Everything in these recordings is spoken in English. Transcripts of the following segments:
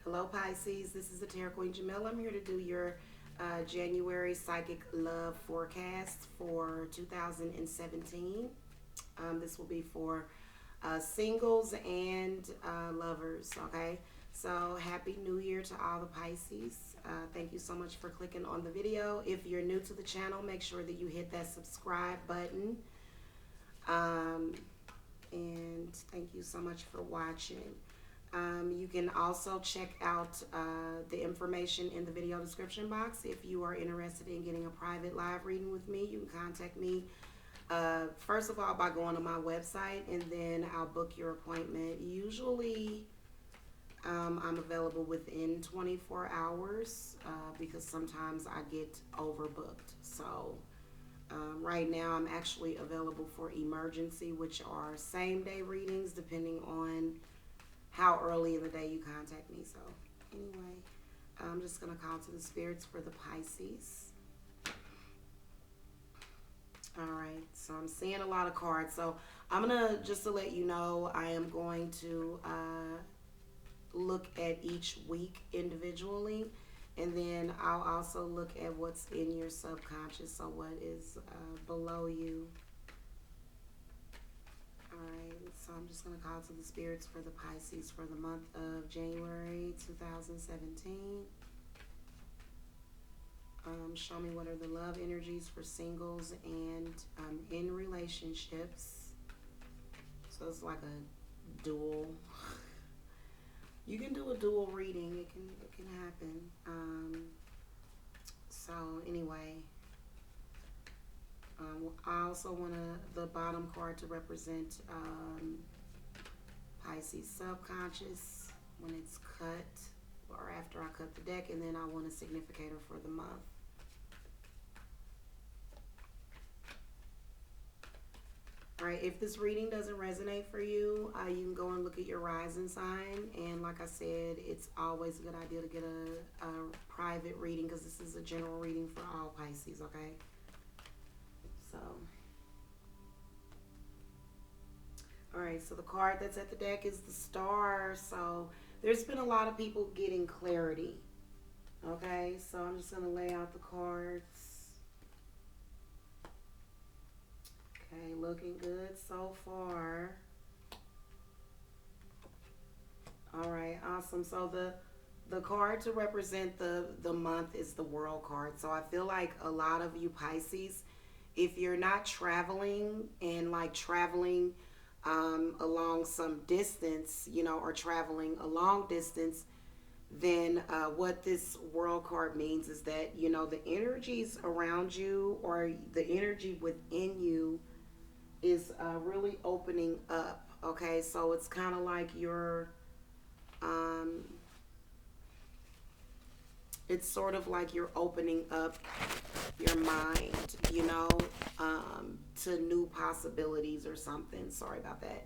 Hello, Pisces. This is the Tarot Queen Jamila. I'm here to do your January Psychic Love Forecast for 2017. This will be for singles and lovers, okay? So, Happy New Year to all the Pisces. Thank you so much for clicking on the video. If you're new to the channel, make sure that you hit that subscribe button. And thank you so much for watching. You can also check out the information in the video description box. If you are interested in getting a private live reading with me, you can contact me first of all by going to my website, and then I'll book your appointment. Usually I'm available within 24 hours because sometimes I get overbooked. So right now I'm actually available for emergency, which are same day readings depending on how early in the day you contact me. So anyway, I'm just going to call to the spirits for the Pisces. All right, so I'm seeing a lot of cards. So I'm going to, just to let you know, I am going to look at each week individually. And then I'll also look at what's in your subconscious, so what is below you. Alright, so I'm just going to call to the spirits for the Pisces for the month of January 2017. Show me what are the love energies for singles and in relationships. So it's like a dual. You can do a dual reading. It can happen. So anyway, I also want the bottom card to represent Pisces subconscious when it's cut, or after I cut the deck, and then I want a significator for the month. All right, if this reading doesn't resonate for you, you can go and look at your rising sign. And like I said, it's always a good idea to get a private reading, because this is a general reading for all Pisces, okay? So, all right, so the card that's at the deck is the Star. So there's been a lot of people getting clarity, okay? So I'm just going to lay out the cards. Okay, looking good so far. All right, awesome. So the card to represent the month is the World card. So I feel like a lot of you Pisces, if you're not traveling and like traveling along some distance, you know, or traveling a long distance, then what this World card means is that, you know, the energies around you or the energy within you is really opening up. Okay, so it's kind of like it's sort of like you're opening up your mind, you know, to new possibilities or something. Sorry about that.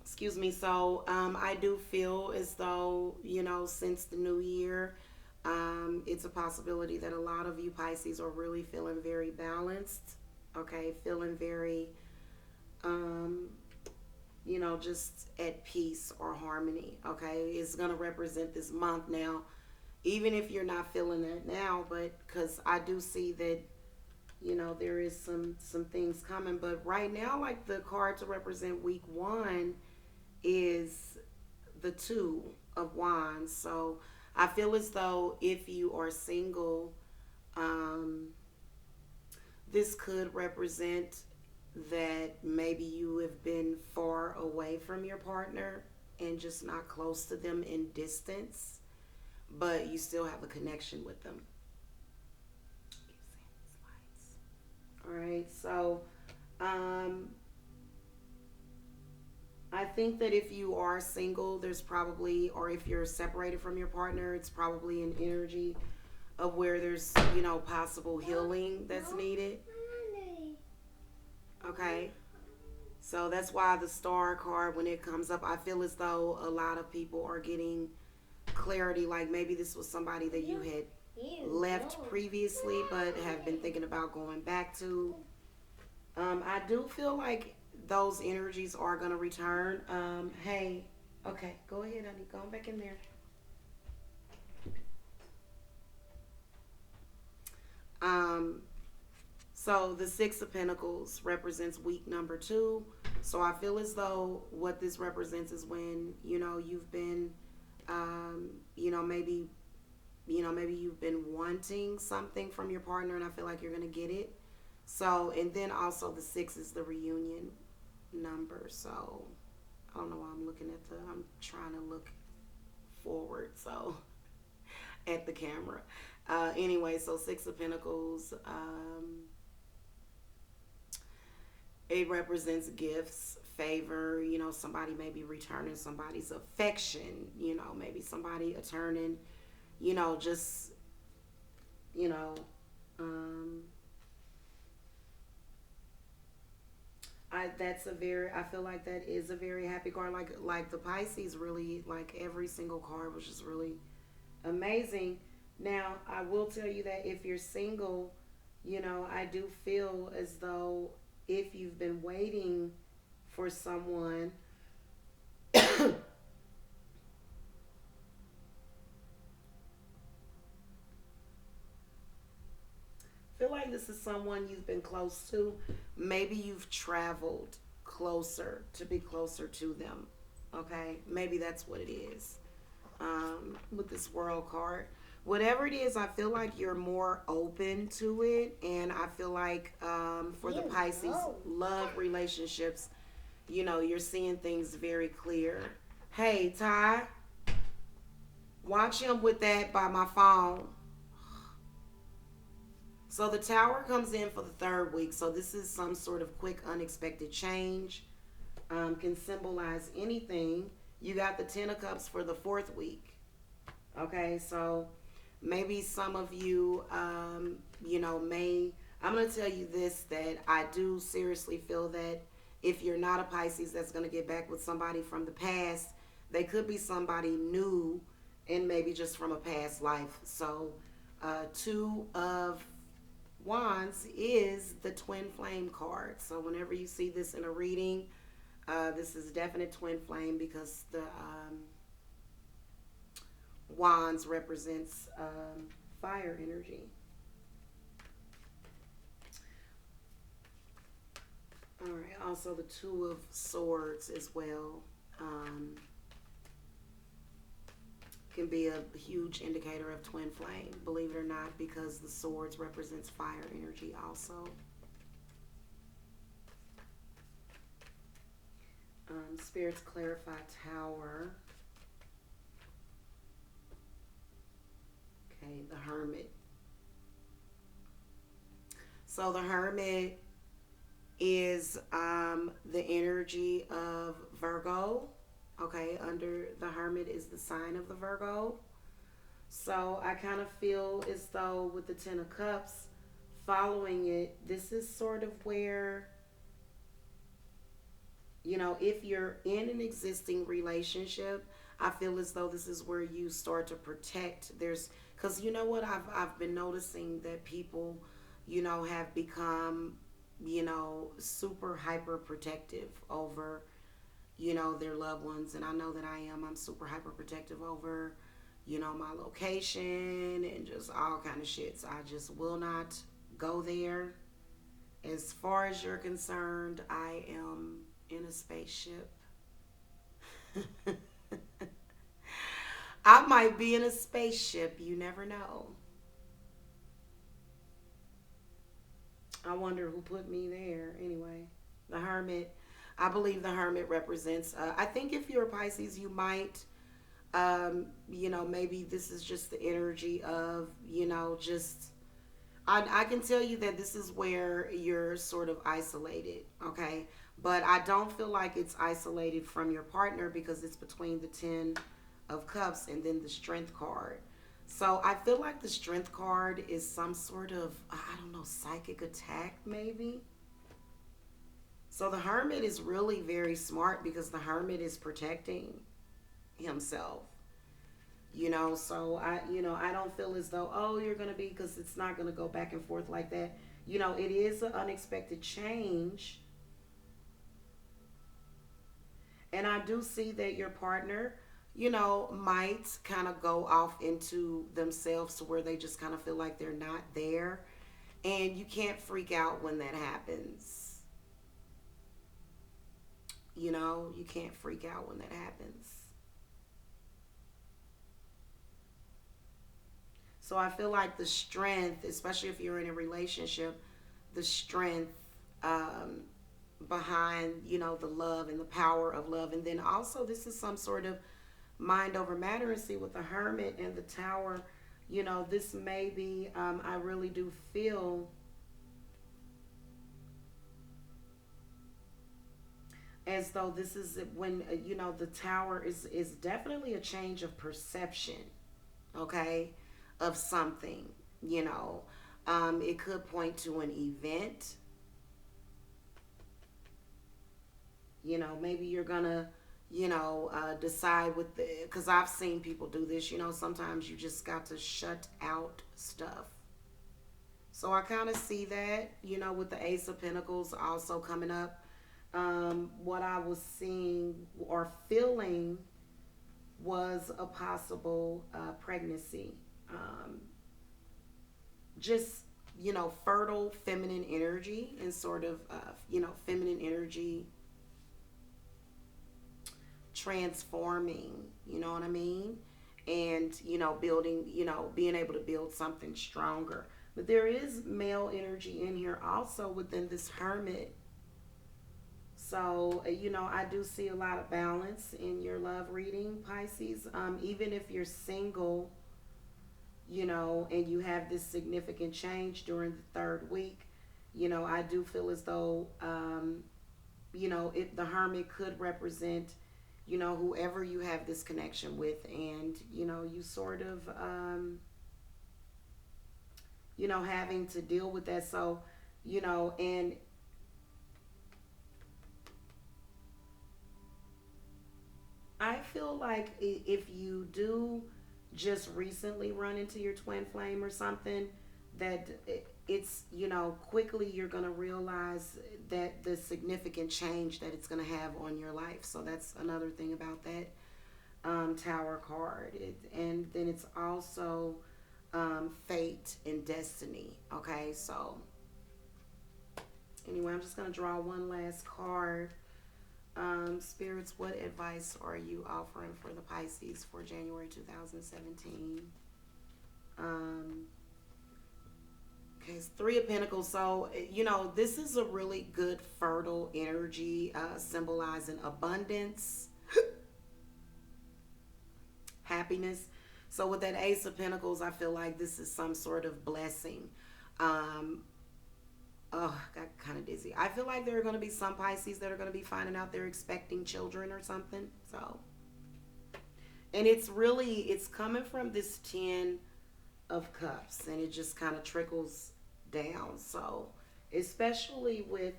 Excuse me. So I do feel as though, you know, since the new year, it's a possibility that a lot of you Pisces are really feeling very balanced. Okay, feeling very, you know, just at peace or harmony. Okay, it's going to represent this month now, even if you're not feeling that now, but because I do see that, you know, there is some things coming. But right now, like the card to represent week 1 is the Two of Wands. So I feel as though if you are single, this could represent that maybe you have been far away from your partner and just not close to them in distance, but you still have a connection with them. All right, so I think that if you are single, there's probably, or if you're separated from your partner, it's probably an energy of where there's, you know, possible healing that's needed. Okay, so that's why the Star card, when it comes up, I feel as though a lot of people are getting clarity, like maybe this was somebody that you had left previously but have been thinking about going back to. I do feel like those energies are going to return. Hey, Okay, go ahead, honey. Go on back in there. Um, so the Six of Pentacles represents week number two. So I feel as though what this represents is when, you've been, um, you know, maybe, maybe you've been wanting something from your partner and I feel like you're going to get it. So, and then also the six is the reunion number. So I don't know why I'm trying to look forward. So at the camera. Anyway, so Six of Pentacles, it represents gifts, favor, somebody may be returning somebody's affection, maybe somebody turning, just, you know, um, I feel like that is a very happy card. Like the Pisces really, like every single card was just really amazing. Now, I will tell you that if you're single, I do feel as though if you've been waiting for someone, I feel like this is someone you've been close to. Maybe you've traveled closer to be closer to them. Okay? Maybe that's what it is. With this world card. Whatever it is, I feel like you're more open to it. And I feel like for the Pisces, love relationships, you're seeing things very clear. Hey, Ty, watch him with that by my phone. So the tower comes in for the third week. So this is some sort of quick, unexpected change. Can symbolize anything. You got the Ten of Cups for the fourth week. Okay, so maybe some of you, I'm going to tell you this, that I do seriously feel that if you're not a Pisces that's going to get back with somebody from the past, they could be somebody new and maybe just from a past life. So, Two of Wands is the twin flame card. So whenever you see this in a reading, this is definite twin flame because the wands represents fire energy. All right. Also, the Two of Swords as well can be a huge indicator of twin flame. Believe it or not, because the swords represents fire energy also. Spirits clarify Tower. Okay, the Hermit. So the Hermit is the energy of Virgo. Okay, under the Hermit is the sign of the Virgo. So I kind of feel as though with the Ten of Cups, following it, this is sort of where, if you're in an existing relationship, I feel as though this is where you start to protect. Because you know what, I've been noticing that people, have become, super hyper protective over, their loved ones. And I know that I'm super hyper protective over, my location and just all kind of shit. So I just will not go there. As far as you're concerned, I am in a spaceship. I might be in a spaceship. You never know. I wonder who put me there. Anyway, the Hermit. I believe the Hermit represents. I think if you're a Pisces, you might. Maybe this is just the energy of, just. I can tell you that this is where you're sort of isolated, okay? But I don't feel like it's isolated from your partner because it's between the Ten of Cups and then the Strength card. So I feel like the Strength card is some sort of, I don't know, psychic attack maybe. So the Hermit is really very smart because the Hermit is protecting himself. So I don't feel as though, oh, you're going to be, because it's not going to go back and forth like that. It is an unexpected change. And I do see that your partner, might kind of go off into themselves to where they just kind of feel like they're not there. And you can't freak out when that happens. You can't freak out when that happens. So I feel like the strength, especially if you're in a relationship, the strength um, behind, the love and the power of love. And then also, this is some sort of mind over matter. And see, with the hermit and the tower, this may be, I really do feel as though this is when, the tower is definitely a change of perception, okay, of something, it could point to an event. Maybe you're gonna, decide with the, because I've seen people do this, sometimes you just got to shut out stuff. So I kind of see that, with the Ace of Pentacles also coming up. What I was seeing or feeling was a possible pregnancy. Just, fertile feminine energy and sort of, feminine energy transforming, you know what I mean? And, building, being able to build something stronger. But there is male energy in here also within this hermit. So, I do see a lot of balance in your love reading, Pisces. Even if you're single, and you have this significant change during the third week, I do feel as though, the hermit could represent, whoever you have this connection with, and, you sort of, having to deal with that. So, and I feel like if you do just recently run into your twin flame or something, that it's, quickly you're going to realize that the significant change that it's going to have on your life. So that's another thing about that Tower card. And then it's also fate and destiny. Okay, so anyway, I'm just going to draw one last card. Spirits, what advice are you offering for the Pisces for January 2017? Okay, it's Three of Pentacles. So, this is a really good fertile energy, symbolizing abundance, happiness. So with that Ace of Pentacles, I feel like this is some sort of blessing. Oh, I got kind of dizzy. I feel like there are going to be some Pisces that are going to be finding out they're expecting children or something. So, and it's coming from this 10 of Cups, and it just kind of trickles down. So, especially with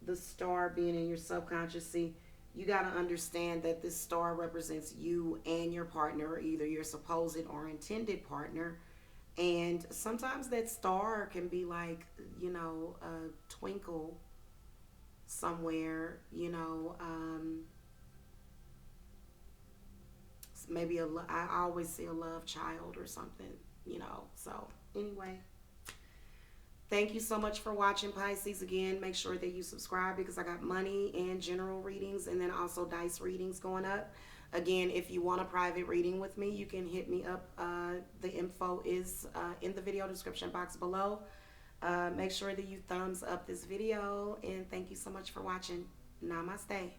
the star being in your subconscious, see, you got to understand that this star represents you and your partner, either your supposed or intended partner. And sometimes that star can be like, a twinkle somewhere, maybe I always see a love child or something, So anyway, thank you so much for watching, Pisces. Again, make sure that you subscribe because I got money and general readings and then also dice readings going up. Again, if you want a private reading with me, you can hit me up. The info is in the video description box below. Make sure that you thumbs up this video, and thank you so much for watching. Namaste.